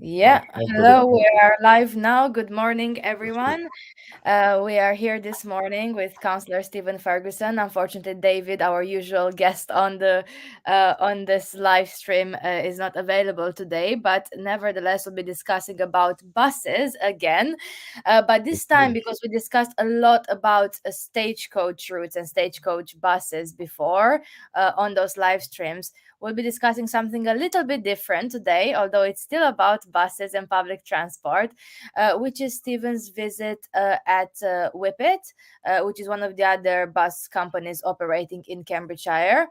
Yeah, After the hello, we are live now. Good morning, everyone. We are here this morning with Councillor Stephen Ferguson. Unfortunately, David, our usual guest on this live stream, is not available today. But nevertheless, we'll be discussing about buses again. But this time, because we discussed a lot about stagecoach routes and stagecoach buses before on those live streams, we'll be discussing something a little bit different today, although it's still about buses and public transport, which is Stephen's visit at Whippet, which is one of the other bus companies operating in Cambridgeshire.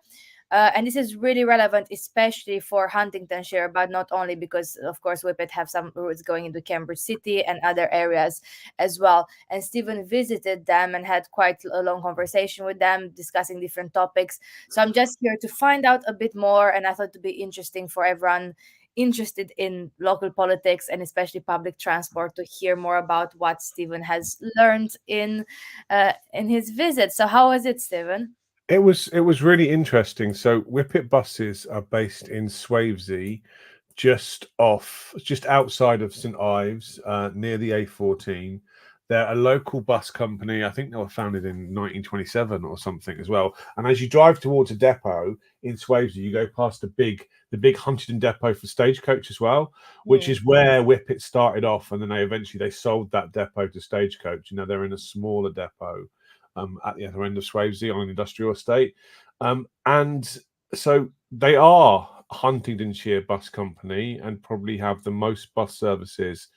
And this is really relevant, especially for Huntingdonshire, but not only because, of course, Whippet have some routes going into Cambridge City and other areas as well. And Stephen visited them and had quite a long conversation with them, discussing different topics. So I'm just here to find out a bit more, and I thought it would be interesting for everyone interested in local politics and especially public transport to hear more about what Stephen has learned in his visit. So how was it, Stephen? it was really interesting. So Whippet buses are based in Swavesey, just outside of St Ives, near the A14. They're a local bus company. I think they were founded in 1927 or something as well. And as you drive towards a depot in Swavesey, you go past the big Huntingdon depot for stagecoach as well, which Mm. is where Whippet started off, and then they sold that depot to Stagecoach. You know, they're in a smaller depot at the other end of Swavesey on an industrial estate. And so they are a Huntingdonshire bus company and probably have the most bus services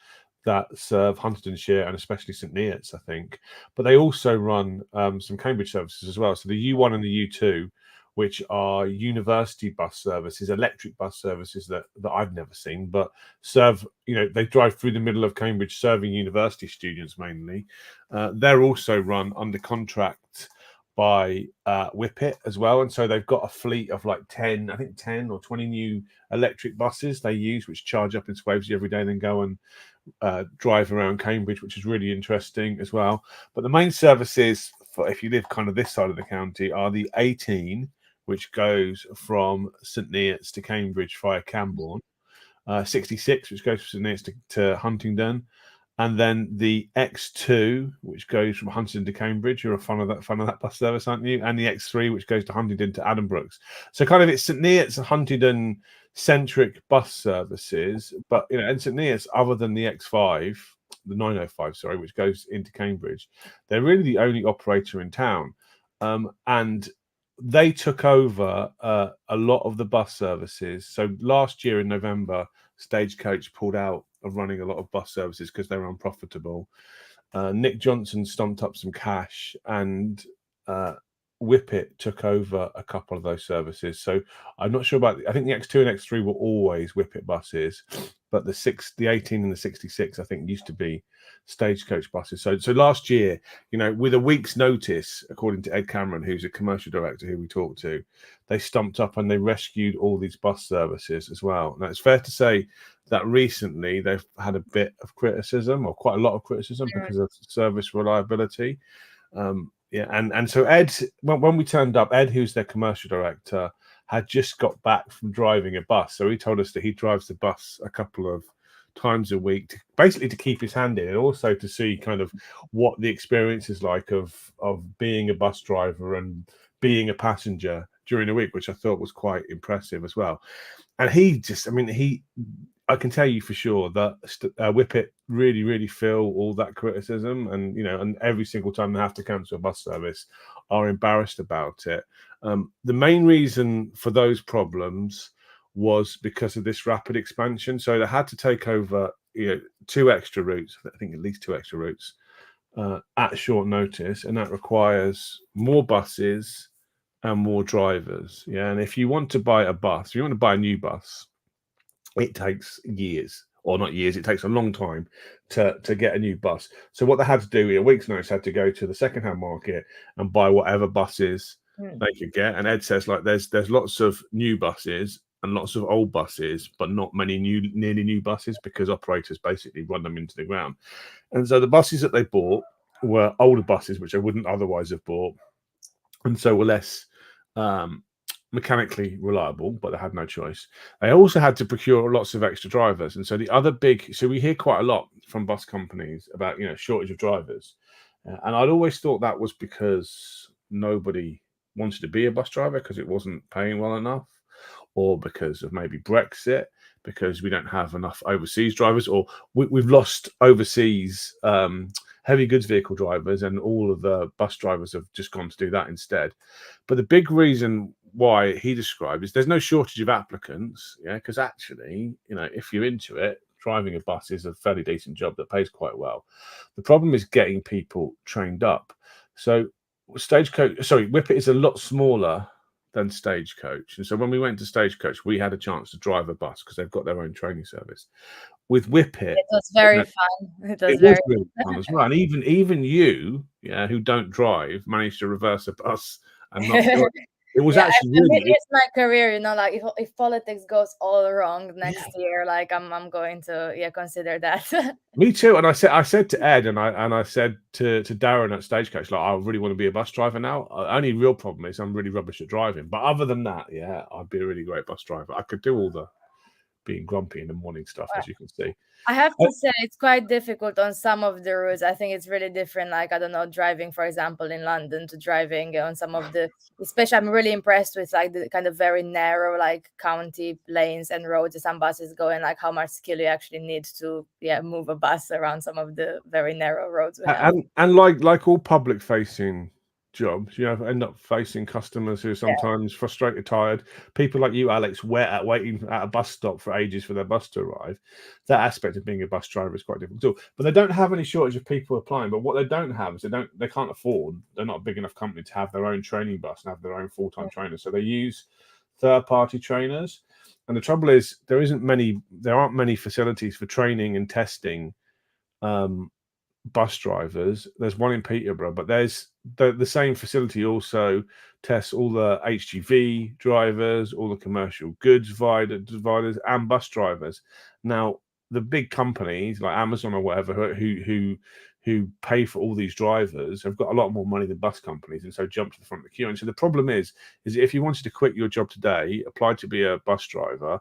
that serve Huntingdonshire and especially St Neots, I think. But they also run some Cambridge services as well. So the U1 and the U2, which are university bus services, electric bus services that I've never seen, but serve, they drive through the middle of Cambridge serving university students mainly. They're also run under contract by Whippet as well. And so they've got a fleet of like 10, I think 10 or 20 new electric buses they use, which charge up in Swavesey every day and then go and drive around Cambridge, which is really interesting as well. But the main services for if you live kind of this side of the county are the 18, which goes from St Neots to Cambridge via Camborne, 66, which goes from St Neots to Huntingdon, and then the X2, which goes from Huntingdon to Cambridge. You're a fan of that bus service, aren't you? And the X3, which goes to Huntingdon to Addenbrooks. So kind of it's St Neots and Huntingdon centric bus services, but and St Neots, other than the X5, the 905, sorry, which goes into Cambridge, they're really the only operator in town, and they took over a lot of the bus services. So last year in November, Stagecoach pulled out of running a lot of bus services because they were unprofitable. Nick Johnson stomped up some cash, and Whippet took over a couple of those services. So I'm not sure about. I think the X2 and X3 were always Whippet buses, but the 18 and the 66, I think, used to be Stagecoach buses. So last year, with a week's notice, according to Ed Cameron, who's a commercial director who we talked to, they stumped up and they rescued all these bus services as well. Now it's fair to say that recently they've had a bit of criticism, or quite a lot of criticism, because of service reliability. Yeah, and so Ed, when we turned up, Ed, who's their commercial director, had just got back from driving a bus. So he told us that he drives the bus a couple of times a week, basically to keep his hand in, and also to see kind of what the experience is like of being a bus driver and being a passenger during the week, which I thought was quite impressive as well. And I can tell you for sure that Whippet really, really feel all that criticism, and every single time they have to cancel a bus service, are embarrassed about it. The main reason for those problems was because of this rapid expansion. So they had to take over, two extra routes. I think at least two extra routes at short notice, and that requires more buses and more drivers. Yeah, and if you want to buy a bus, if you want to buy a new bus, it takes years, or not years, it takes a long time to get a new bus. So what they had to do in a week's notice, had to go to the secondhand market and buy whatever buses they could get. And Ed says, like, there's lots of new buses and lots of old buses, but not many nearly new buses, because operators basically run them into the ground. And so the buses that they bought were older buses, which they wouldn't otherwise have bought, and so were less mechanically reliable, but they had no choice. They also had to procure lots of extra drivers, and so the other big, so we hear quite a lot from bus companies about shortage of drivers, and I'd always thought that was because nobody wanted to be a bus driver because it wasn't paying well enough, or because of maybe Brexit, because we don't have enough overseas drivers, or we've lost overseas heavy goods vehicle drivers, and all of the bus drivers have just gone to do that instead. But the big reason why he described is there's no shortage of applicants, because actually, if you're into it, driving a bus is a fairly decent job that pays quite well. The problem is getting people trained up. So Whippet is a lot smaller than Stagecoach, and so when we went to Stagecoach, we had a chance to drive a bus because they've got their own training service. With Whippet, It was very fun. It was it was very really fun as well, and even you, who don't drive, managed to reverse a bus and not do it. It was yeah, actually really. it's my career, like if politics goes all wrong next year, like I'm going to consider that. Me too. And I said to Ed and I said to Darren at Stagecoach, like, I really want to be a bus driver now. Only real problem is I'm really rubbish at driving. But other than that, I'd be a really great bus driver. I could do all the being grumpy in the morning stuff, as you can see. I have to say it's quite difficult on some of the routes. I think it's really different. Like, I don't know, driving, for example, in London to driving on some of the, especially I'm really impressed with like the kind of very narrow like county lanes and roads that some buses go in, like how much skill you actually need to move a bus around some of the very narrow roads we have. And like all public facing jobs, end up facing customers who are sometimes frustrated, tired. People like you, Alex, waiting at a bus stop for ages for their bus to arrive. That aspect of being a bus driver is quite difficult too. But they don't have any shortage of people applying. But what they don't have is they can't afford. They're not a big enough company to have their own training bus and have their own full-time trainers. So they use third-party trainers. And the trouble is there aren't many facilities for training and testing bus drivers. There's one in Peterborough, but there's the same facility also tests all the HGV drivers, all the commercial goods providers, and bus drivers. Now, the big companies like Amazon or whatever who pay for all these drivers have got a lot more money than bus companies, and so jump to the front of the queue. And so the problem is if you wanted to quit your job today, apply to be a bus driver,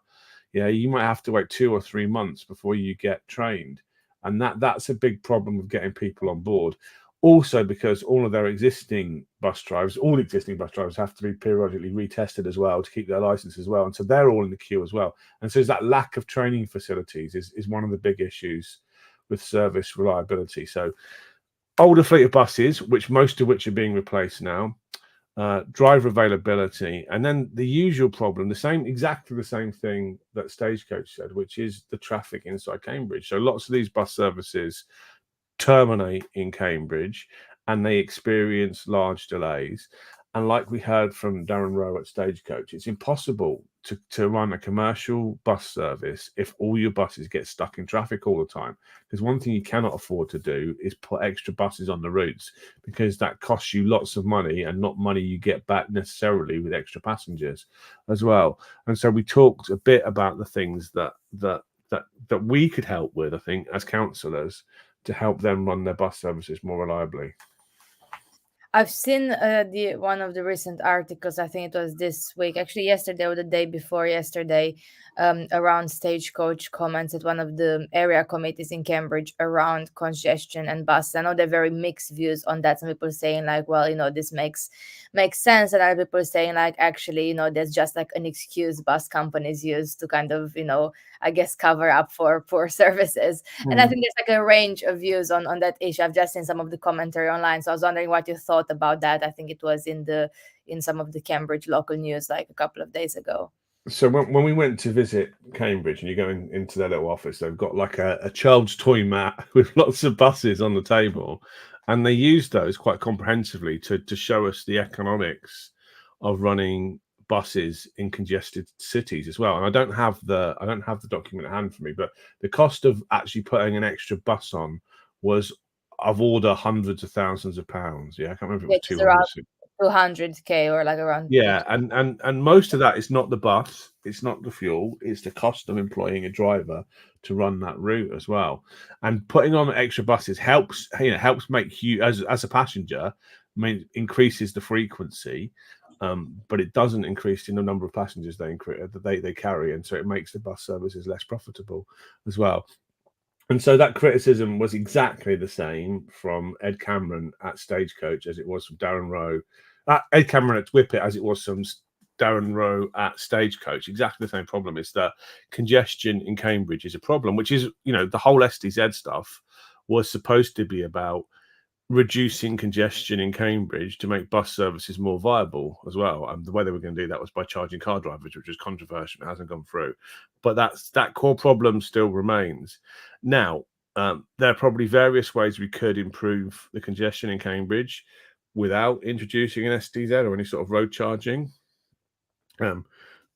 you might have to wait 2 or 3 months before you get trained. And that's a big problem with getting people on board. Also, because all existing bus drivers have to be periodically retested as well to keep their license as well. And so they're all in the queue as well. And so that lack of training facilities is one of the big issues with service reliability. So older fleet of buses, most of which are being replaced now, driver availability, and then the usual problem, exactly the same thing that Stagecoach said, which is the traffic inside Cambridge. So lots of these bus services terminate in Cambridge and they experience large delays. And like we heard from Darren Rowe at Stagecoach, it's impossible to run a commercial bus service if all your buses get stuck in traffic all the time. Because one thing you cannot afford to do is put extra buses on the routes, because that costs you lots of money and not money you get back necessarily with extra passengers as well. And so we talked a bit about the things that we could help with, I think, as councillors, to help them run their bus services more reliably. I've seen one of the recent articles. I think it was this week, actually yesterday or the day before yesterday, around Stagecoach comments at one of the area committees in Cambridge around congestion and buses. I know they're very mixed views on that. Some people saying like, well, this makes sense, and other people saying like, actually, there's just like an excuse bus companies use to kind of, I guess, cover up for poor services. And I think there's like a range of views on that issue. I've just seen some of the commentary online, so I was wondering what you thought about that. I think it was in some of the Cambridge local news like a couple of days ago. So when we went to visit Cambridge, and you go into their little office, they've got like a child's toy mat with lots of buses on the table, and they use those quite comprehensively to show us the economics of running buses in congested cities as well. And I don't have the document at hand for me, but the cost of actually putting an extra bus on was of order hundreds of thousands of pounds. I can't remember if it was 200k or like around. And most of that is not the bus, it's not the fuel, it's the cost of employing a driver to run that route as well. And putting on extra buses helps make you as a passenger, increases the frequency, but it doesn't increase in the number of passengers they carry, and so it makes the bus services less profitable as well. And so that criticism was exactly the same from Ed Cameron at Stagecoach as it was from Darren Rowe, Ed Cameron at Whippet as it was from Darren Rowe at Stagecoach. Exactly the same problem is that congestion in Cambridge is a problem, which is, the whole SDZ stuff was supposed to be about reducing congestion in Cambridge to make bus services more viable as well. And the way they were going to do that was by charging car drivers, which is controversial. It hasn't gone through. But that core problem still remains. Now, there are probably various ways we could improve the congestion in Cambridge without introducing an SDZ or any sort of road charging.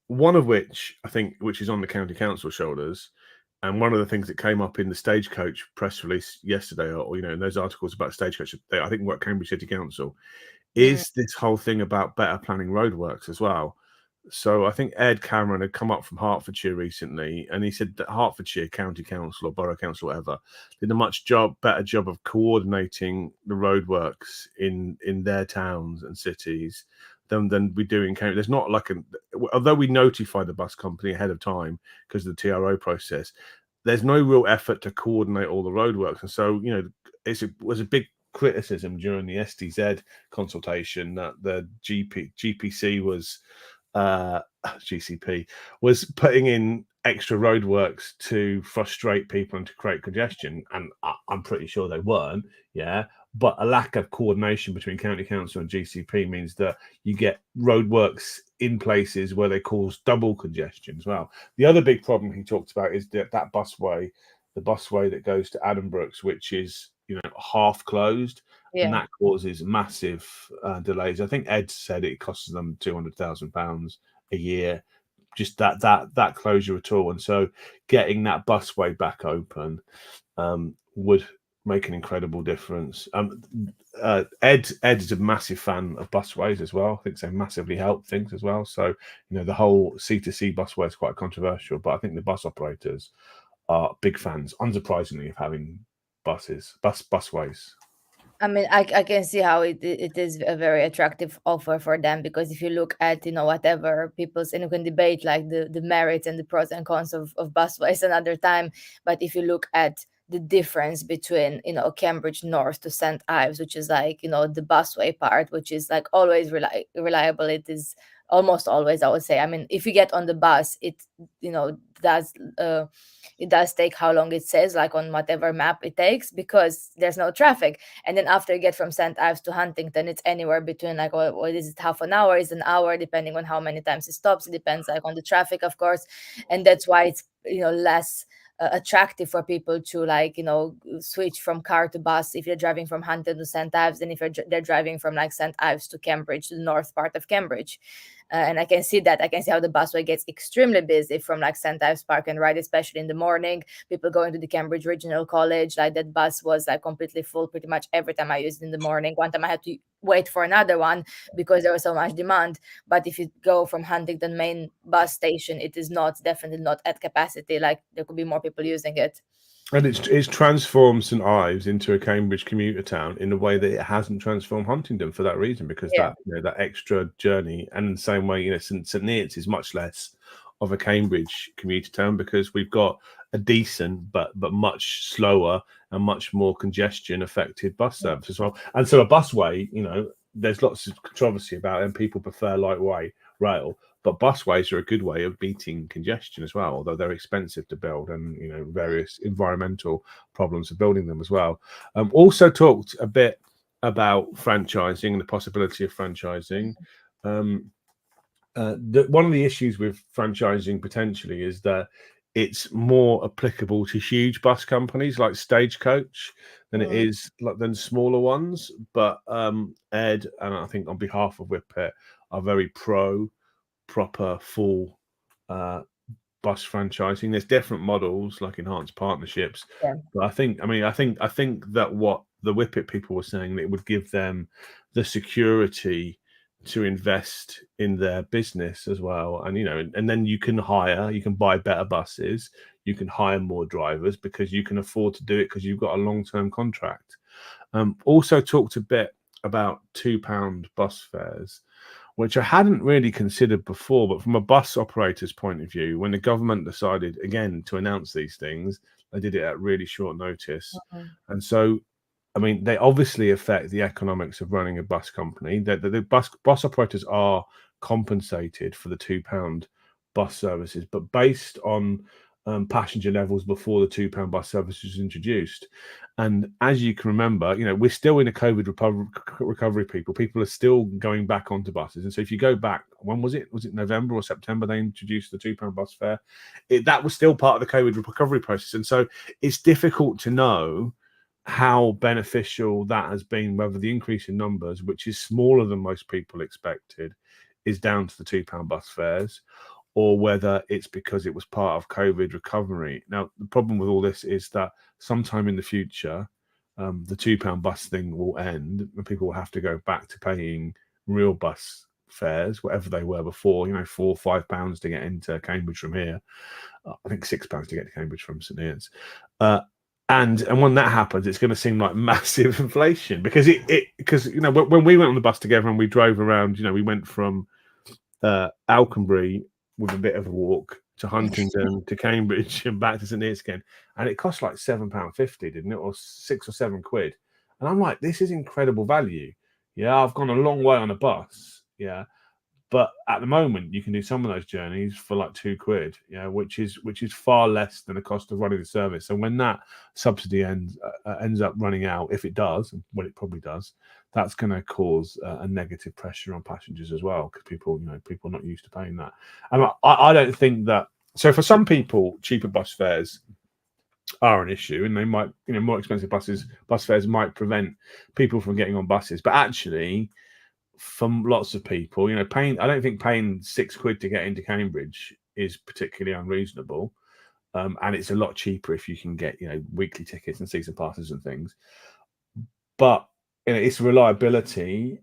One of which I think, which is on the county council shoulders, and one of the things that came up in the Stagecoach press release yesterday, or in those articles about Stagecoach, I think what Cambridge City Council, is this whole thing about better planning roadworks as well. So I think Ed Cameron had come up from Hertfordshire recently, and he said that Hertfordshire County Council or Borough Council, whatever, did a much better job of coordinating the roadworks in their towns and cities than we do in Cambridge. There's not like although we notify the bus company ahead of time because of the TRO process, there's no real effort to coordinate all the roadworks. And so, it was a big criticism during the SDZ consultation that the GPC was GCP was putting in extra roadworks to frustrate people and to create congestion, and I'm pretty sure they weren't. But a lack of coordination between county council and GCP means that you get roadworks in places where they cause double congestion as well. The other big problem he talked about is that busway, the busway that goes to Addenbrooks, which is half closed, and that causes massive delays. I think Ed said it costs them £200,000 a year, just that closure at all. And so getting that busway back open would make an incredible difference. Ed is a massive fan of busways as well. I think they massively help things as well. So the whole C2C busway is quite controversial, but I think the bus operators are big fans, unsurprisingly, of having busways. I mean, I can see how it is a very attractive offer for them, because if you look at, whatever people's, and you can debate like the merits and the pros and cons of busways another time, but if you look at the difference between, Cambridge North to St. Ives, which is like, the busway part, which is like always reliable. It is almost always, I would say. I mean, if you get on the bus, it, does it does take how long it says, like on whatever map it takes, because there's no traffic. And then after you get from St. Ives to Huntington, it's anywhere between like, what is it, half an hour, is an hour, depending on how many times it stops. It depends like on the traffic, of course. And that's why it's, less attractive for people to like, switch from car to bus if you're driving from Huntington to St. Ives, than if they're driving from like St. Ives to Cambridge, to the north part of Cambridge. And I can see that. I can see how the busway gets extremely busy from like St. Ives Park and Ride, especially in the morning. People going to the Cambridge Regional College, like that bus was like completely full pretty much every time I used it in the morning. One time I had to wait for another one because there was so much demand. But if you go from Huntington main bus station, it is definitely not at capacity. Like there could be more people using it. And it's transformed St. Ives into a Cambridge commuter town in a way that it hasn't transformed Huntingdon for that reason, because that extra journey, and in the same way, St. Neots is much less of a Cambridge commuter town because we've got a decent but much slower and much more congestion affected bus service as well. And so a busway, there's lots of controversy about it, and people prefer lightweight rail. But busways are a good way of beating congestion as well, although they're expensive to build, and various environmental problems of building them as well. Also talked a bit about franchising and the possibility of franchising. One of the issues with franchising potentially is that it's more applicable to huge bus companies like Stagecoach than it is than smaller ones. But Ed, and I think on behalf of Whippet, are very proper full bus franchising. There's different models like enhanced partnerships, but I think that what the Whippet people were saying, that it would give them the security to invest in their business as well, and and then you can buy better buses, you can hire more drivers because you can afford to do it because you've got a long-term contract. Also talked a bit about £2 bus fares. which I hadn't really considered before. But from a bus operator's point of view, when the government decided again to announce these things, they did it at really short notice. Mhm. And so, I mean, they obviously affect the economics of running a bus company. The bus operators are compensated for the £2 bus services, but based on passenger levels before the £2 bus service was introduced. And as you can remember, we're still in a COVID recovery. People are still going back onto buses. And so if you go back, when was it? Was it November or September they introduced the £2 bus fare? That was still part of the COVID recovery process. And so it's difficult to know how beneficial that has been, whether the increase in numbers, which is smaller than most people expected, is down to the £2 bus fares, or whether it's because it was part of COVID recovery. Now, the problem with all this is that sometime in the future, the £2 bus thing will end and people will have to go back to paying real bus fares, whatever they were before, £4 or £5 to get into Cambridge from here. I think £6 to get to Cambridge from St Neots. And when that happens, it's going to seem like massive inflation because when we went on the bus together and we drove around, we went from Alconbury with a bit of a walk to Huntingdon to Cambridge and back to St Neots again, and it cost like £7.50, didn't it, or £6 or £7? And I'm like, this is incredible value. Yeah, I've gone a long way on a bus. Yeah, but at the moment, you can do some of those journeys for like £2, which is far less than the cost of running the service. And when that subsidy ends up running out, if it does, well, it probably does, that's going to cause a negative pressure on passengers as well, because people are not used to paying that. And I don't think that. So for some people, cheaper bus fares are an issue, and they might, more expensive bus fares might prevent people from getting on buses. But actually, from lots of people, I don't think paying £6 to get into Cambridge is particularly unreasonable. And it's a lot cheaper if you can get, weekly tickets and season passes and things. But its reliability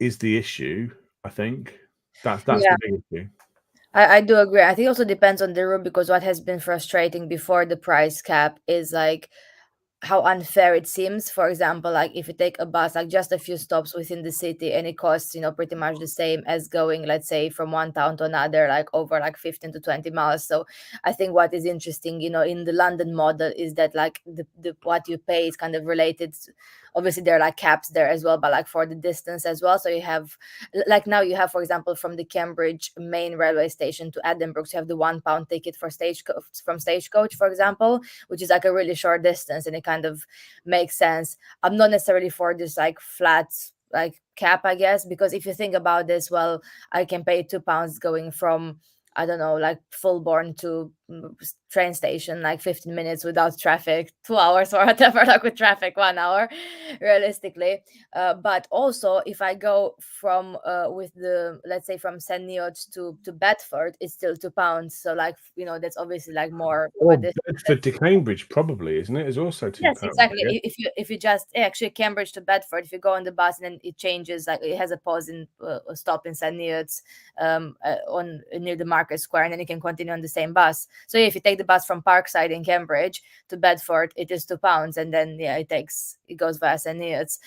is the issue. I think that's Yeah, the big issue. I do agree. I think it also depends on the route, because what has been frustrating before the price cap is like how unfair it seems. For example, like if you take a bus like just a few stops within the city, and it costs pretty much the same as going, let's say, from one town to another, like over like 15 to 20 miles. So I think what is interesting, in the London model, is that like the what you pay is kind of related obviously there are like caps there as well, but like for the distance as well. So you have, like now you have, for example, from the Cambridge main railway station to Edinburgh, so you have the £1 ticket for from Stagecoach, for example, which is like a really short distance, and it kind of makes sense. I'm not necessarily for this like flat like cap, I guess, because if you think about this, well, I can pay £2 going from, I don't know, like Fulbourn to train station, like 15 minutes without traffic, 2 hours or whatever, like with traffic, 1 hour, realistically. But also, if I go from with the, let's say, from St Neots to Bedford, it's still £2. So like, that's obviously like more of a Or distance. Bedford to Cambridge, probably, isn't it? Is also Yes, £2. exactly. Yeah. If you just actually Cambridge to Bedford, if you go on the bus and then it changes, like it has a pause in a stop in St Neots, on near the Market Square, and then you can continue on the same bus. So if you take the bus from Parkside in Cambridge to Bedford, it is £2, and then it goes via St Neots.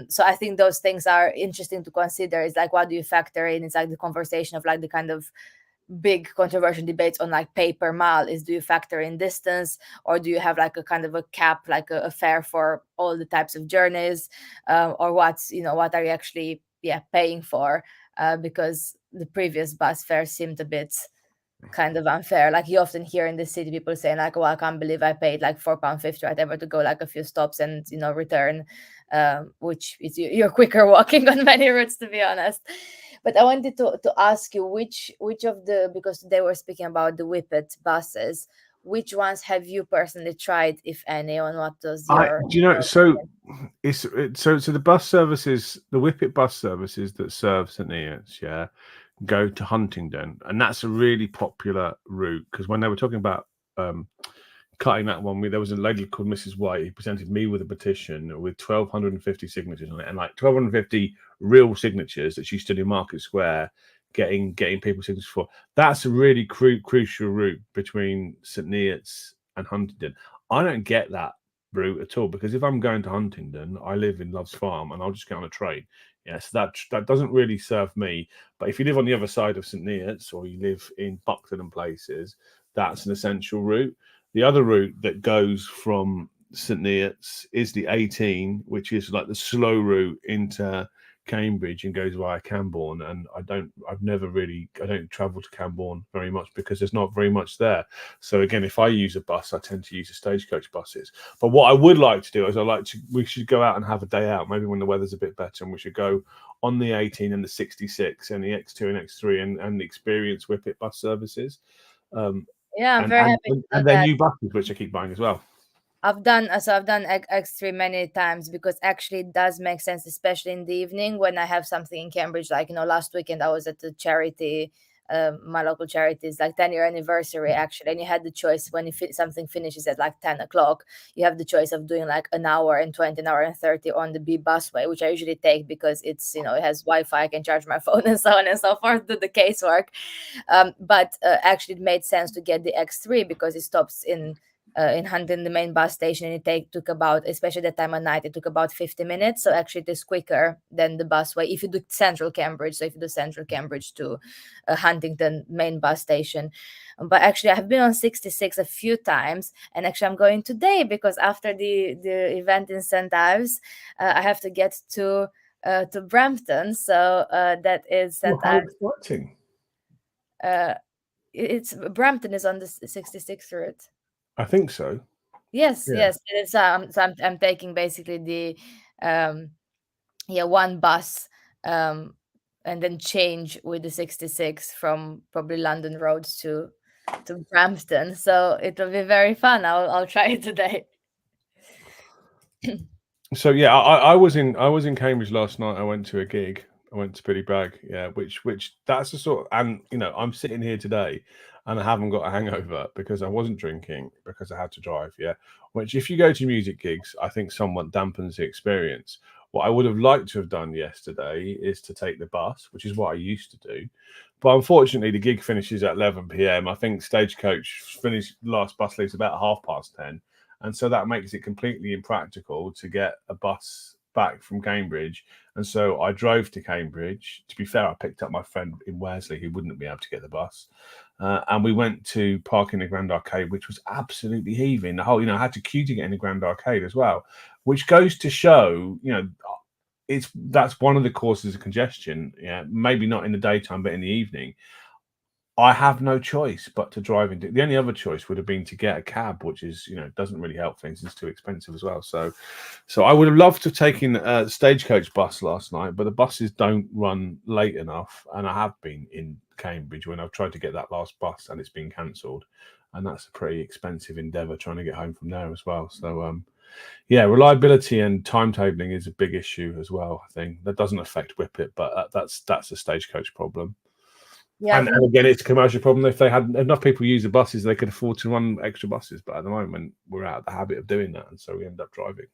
So I think those things are interesting to consider. It's like, what do you factor in? It's like the conversation of like the kind of big controversial debates on like pay per mile is, do you factor in distance, or do you have like a kind of a cap, like a fare for all the types of journeys, or what are you actually paying for, because the previous bus fare seemed a bit kind of unfair. Like you often hear in the city people saying like, "Oh, I can't believe I paid like £4.50 or whatever to go like a few stops and return," which is you're quicker walking on many routes, to be honest. But I wanted to ask you which of the, because they were speaking about the Whippet buses, which ones have you personally tried, if any, and what does I your do you know so so the bus services, the Whippet bus services that serve St Neots, go to Huntingdon, and that's a really popular route, because when they were talking about cutting that one, there was a lady called Mrs. White who presented me with a petition with 1,250 signatures on it, and like 1,250 real signatures that she stood in Market Square getting people signatures for. That's a really crucial route between St Neots and Huntingdon. I don't get that route at all, because if I'm going to Huntingdon, I live in Love's Farm, and I'll just get on a train. Yes, that doesn't really serve me. But if you live on the other side of St Neots, or you live in Buckton and places, that's an essential route. The other route that goes from St Neots is the 18, which is like the slow route into Cambridge and goes via Cambourne. And I don't travel to Cambourne very much because there's not very much there. So again, if I use a bus, I tend to use the stagecoach buses. But what I would like to do is we should go out and have a day out, maybe when the weather's a bit better, and we should go on the 18 and the 66 and the X2 and X3 and experience Whippet bus services. Um, Yeah, I'm and, very and, happy to know and their that. new buses, which I keep buying as well. I've done X3 many times because actually it does make sense, especially in the evening when I have something in Cambridge. Like, last weekend I was at the charity, my local charity's like 10-year anniversary actually, and you had the choice when something finishes at like 10 o'clock. You have the choice of doing like an hour and 20, an hour and 30 on the B busway, which I usually take because it's, it has Wi-Fi, I can charge my phone and so on and so forth, do the casework. But actually it made sense to get the X3 because it stops in Huntington, the main bus station, and took about, especially that time of night, it took about 50 minutes. So actually, it is quicker than the busway if you do Central Cambridge. So if you do Central Cambridge to Huntington main bus station. But actually, I've been on 66 a few times, and actually, I'm going today because after the event in St Ives, I have to get to Brampton. So that is Oh, St how Ives. exciting! Uh, it's Brampton is on the 66 route. I think so. Yes, Yeah. yes. It is, so I'm taking basically the um one bus, um and then change with the 66 from probably London roads to Brampton. So it will be very fun. I'll try it today. So yeah, I was in Cambridge last night. I went to a gig. I went to Billy Bragg. Yeah, which that's the sort. And I'm sitting here today, and I haven't got a hangover because I wasn't drinking because I had to drive. Yeah, which if you go to music gigs, I think somewhat dampens the experience. What I would have liked to have done yesterday is to take the bus, which is what I used to do. But unfortunately, the gig finishes at 11 p.m. I think Stagecoach finished last bus leaves about 10:30, and so that makes it completely impractical to get a bus back from Cambridge. And so I drove to Cambridge. To be fair, I picked up my friend in Worsley who wouldn't be able to get the bus. And we went to park in the Grand Arcade, which was absolutely heaving. The whole, I had to queue to get in the Grand Arcade as well, which goes to show, that's one of the causes of congestion. Yeah, maybe not in the daytime, but in the evening. I have no choice but to drive into. The only other choice would have been to get a cab, which is, doesn't really help things. It's too expensive as well. So I would have loved to have taken a stagecoach bus last night, but the buses don't run late enough. And I have been in Cambridge when I've tried to get that last bus and it's been cancelled, and that's a pretty expensive endeavour trying to get home from there as well. So yeah, reliability and timetabling is a big issue as well. I think that doesn't affect Whippet, but that's a stagecoach problem. Yeah, And again, it's a commercial problem. If they had enough people use the buses, they could afford to run extra buses. But at the moment, we're out of the habit of doing that, and so we end up driving.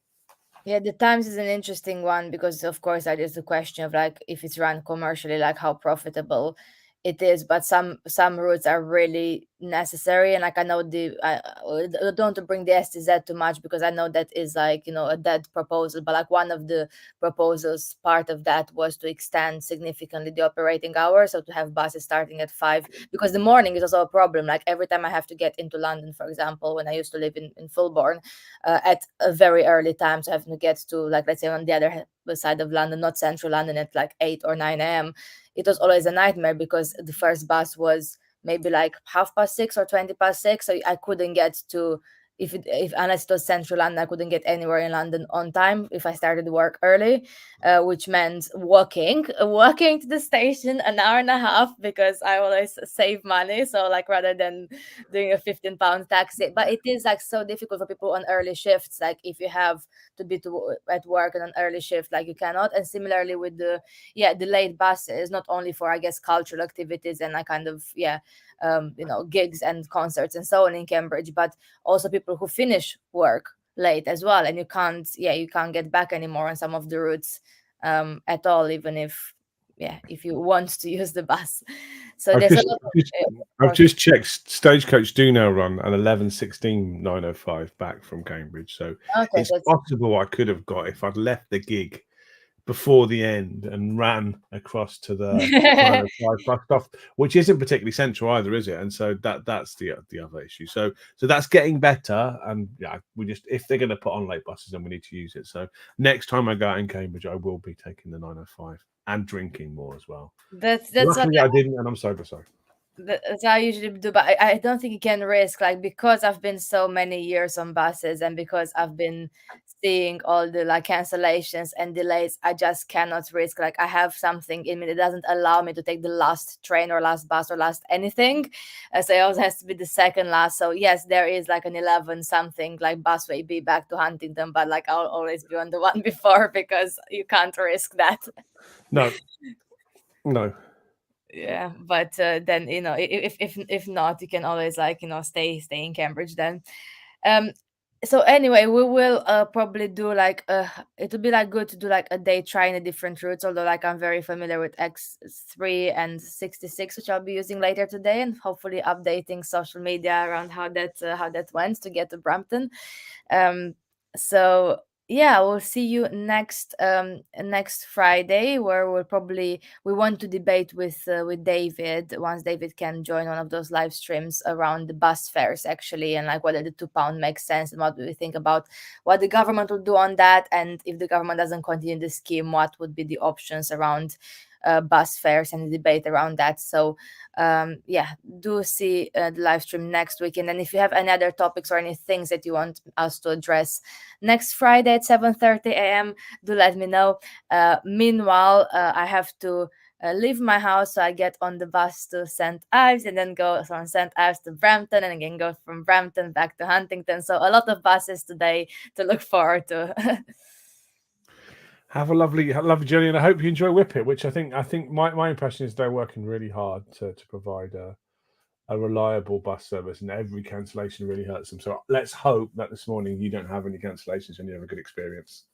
yeah, the Times is an interesting one because, of course, that is the question of like if it's run commercially, like how profitable it is. But some routes are really necessary, and like I know I don't want to bring the STZ too much because I know that is like a dead proposal. But like one of the proposals, part of that was to extend significantly the operating hours, so to have buses starting at 5 because the morning is also a problem. Like every time I have to get into London, for example, when I used to live in Fulbourn at a very early time. So having to get to, like, let's say on the other side of London, not central London, at like 8 or 9 a.m. It was always a nightmare because the first bus was maybe like 6:30 or 6:20. So I couldn't get to, if unless it was central London, I couldn't get anywhere in London on time if I started work early, which meant walking to the station an hour and a half because I always save money. So like rather than doing a £15 taxi, but it is like so difficult for people on early shifts. Like if you have to be at work on an early shift, like you cannot. And similarly with the late buses, not only for I guess cultural activities and like kind of gigs and concerts and so on in Cambridge, but also people who finish work late as well, and you can't get back anymore on some of the routes at all, even if yeah, if you want to use the bus. So I've there's a just lot of just I've options. just checked. Stagecoach do now run an 11:16:905 back from Cambridge, so Okay, it's so it's possible I could have got if I'd left the gig before the end and ran across to the 905 bus stop, which isn't particularly central either, is it? And so that's the other issue. So that's getting better, and yeah, we just if they're going to put on late buses, then we need to use it. So next time I go out in Cambridge, I will be taking the 905 and drinking more as well. that's what Luckily, I didn't, and I'm sober. So that's how I usually do, but I don't think you can risk, like, because I've been so many years on buses and because I've been seeing all the like cancellations and delays. I just cannot risk, like, I have something in me that doesn't allow me to take the last train or last bus or last anything. So it always has to be the second last. So yes, there is like an 11 something like busway B back to Huntington, but like I'll always be on the one before because you can't risk that. no, no. Yeah, but then if not, you can always, like, stay in Cambridge then. um so anyway, we will probably do like it would be like good to do like a day trying the different routes, although like I'm very familiar with X3 and 66, which I'll be using later today, and hopefully updating social media around how that went to get to Brampton. So yeah, we'll see you next Friday, where we want to debate with David, once David can join one of those live streams, around the bus fares actually, and like whether the £2 makes sense, and what do we think about what the government will do on that, and if the government doesn't continue the scheme, what would be the options around bus fares, and the debate around that. So yeah, do see the live stream next week. And then if you have any other topics or any things that you want us to address next Friday at 7:30 a.m., do let me know. Meanwhile, I have to leave my house, so I get on the bus to St. Ives, and then go from St. Ives to Brampton, and again go from Brampton back to Huntington. So a lot of buses today to look forward to. Have a lovely journey, and I hope you enjoy Whippet, which I think my impression is they're working really hard to provide a reliable bus service, and every cancellation really hurts them. So let's hope that this morning you don't have any cancellations and you have a good experience.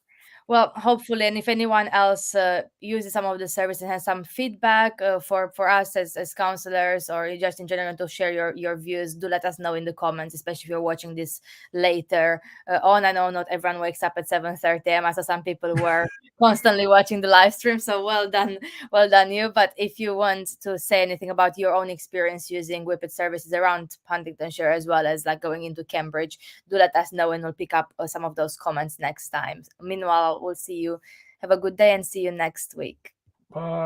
Well, hopefully, and if anyone else uses some of the service and has some feedback for us as counselors, or just in general to share your views, do let us know in the comments, especially if you're watching this later on. I know not everyone wakes up at 7:30 a.m. I saw some people were constantly watching the live stream, so well done you. But if you want to say anything about your own experience using Whippet services around Huntingdonshire, as well as like going into Cambridge, do let us know, and we'll pick up some of those comments next time. Meanwhile, we'll see you. Have a good day and see you next week. Bye.